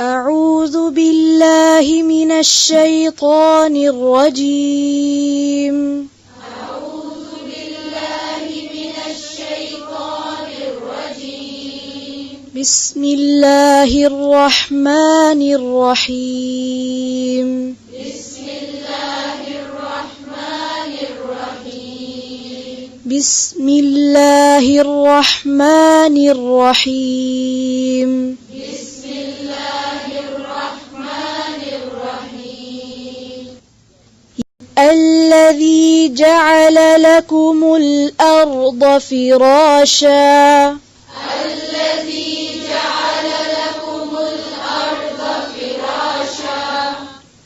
أعوذ بالله من الشيطان الرجيم. أعوذ بالله من الشيطان الرجيم. بسم الله الرحمن الرحيم. بسم الله الرحمن الرحيم. بسم الله الرحمن الرحيم. بسم الله الرحمن الرحيم. الذي جعل لكم الأرض فراشا. الذي جعل لكم الأرض فراشا.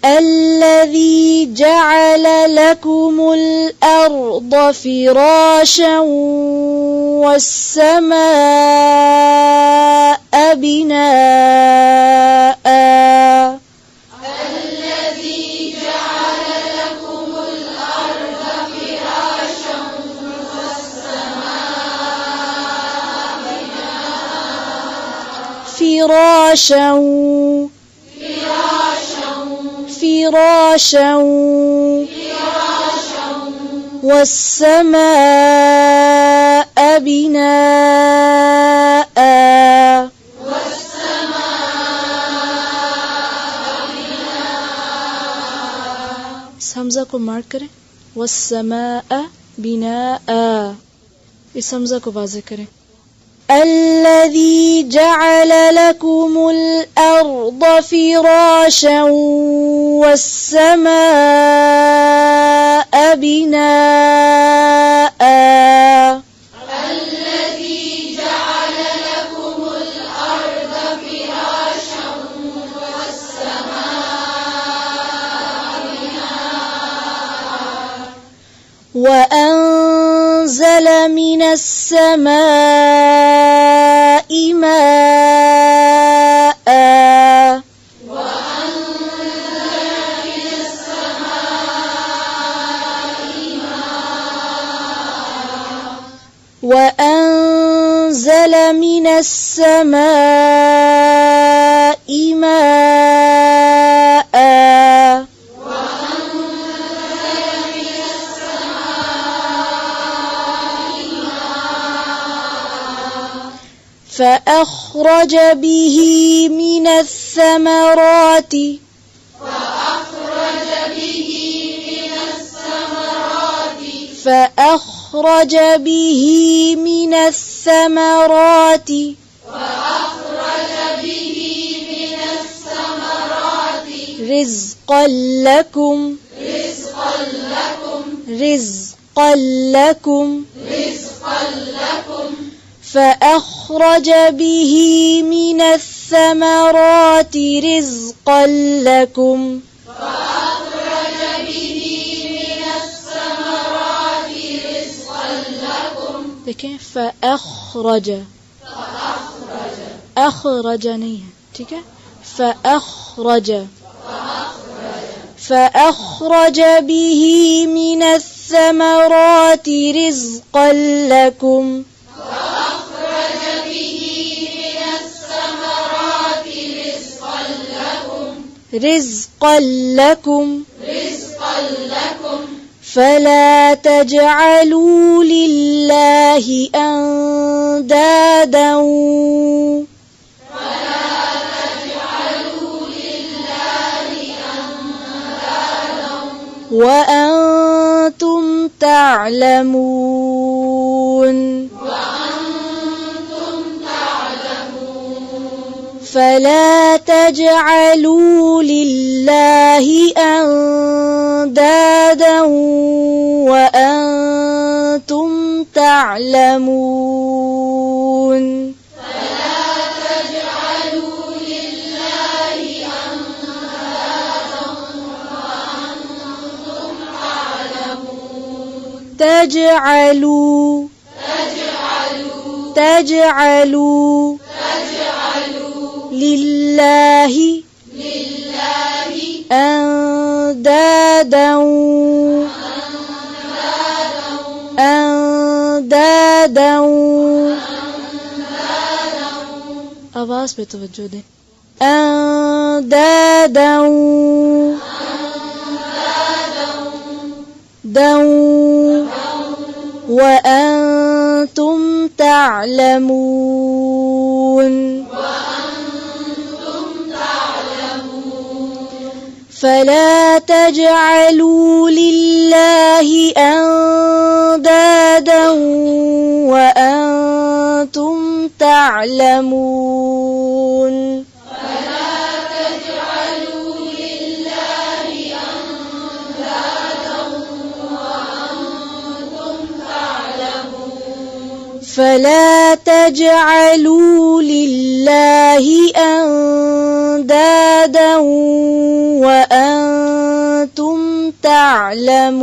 الذي جعل لكم الأرض فراشا والسماء بناء. الذي جعل لكم الأرض فراشا والسماء بناء. فراشا فراشا والسماء بناء. इस हमजा को मार्क करें. والسماء بناء. इस हमजा को वाज़ेह करें. الذي جعل لكم الأرض فراشا والسماء بناء. الذي جعل لكم الأرض فراشا والسماء بناء. وأنزل من السماء ماء. وأنزل من السماء ماء. فأخرج به من الثمرات. فأخرج به من الثمرات. فأخرج به من الثمرات. فأخرج به من الثمرات. رزقا لكم. رزقا لكم. رزقا لكم. رزقا لكم. فأخرج به من الثمرات رزقا لكم. فأخرج به من الثمرات رزقا لكم. देखें فأخرج. فأخرج. أخرج नहीं है, ठीक है. فأخرج. فأخرج به من الثمرات رزقا لكم. فأخرج به من الثمرات رزقا لكم. رزقا لكم. رزقا لكم. فلا تجعلوا لله أندادا فلا تجعلوا لله أندادا وأنتم تعلمون. وأنتم تعلمون. فلا تجعلوا لله أندادا وأنتم تعلمون. فلا تجعلوا لله أندادا وأنتم تعلمون. تجعلوا. تجعلوا. تجعلوا. تجعلوا. لله. لله. أندادا. أندادا. आवाज पे तवज्जो दें. أندادا وأنتم تعلمون فلا تجعلوا لله أندادا وأنتم تعلمون فلا تجعلوا لله أندادا وأنتم تعلمون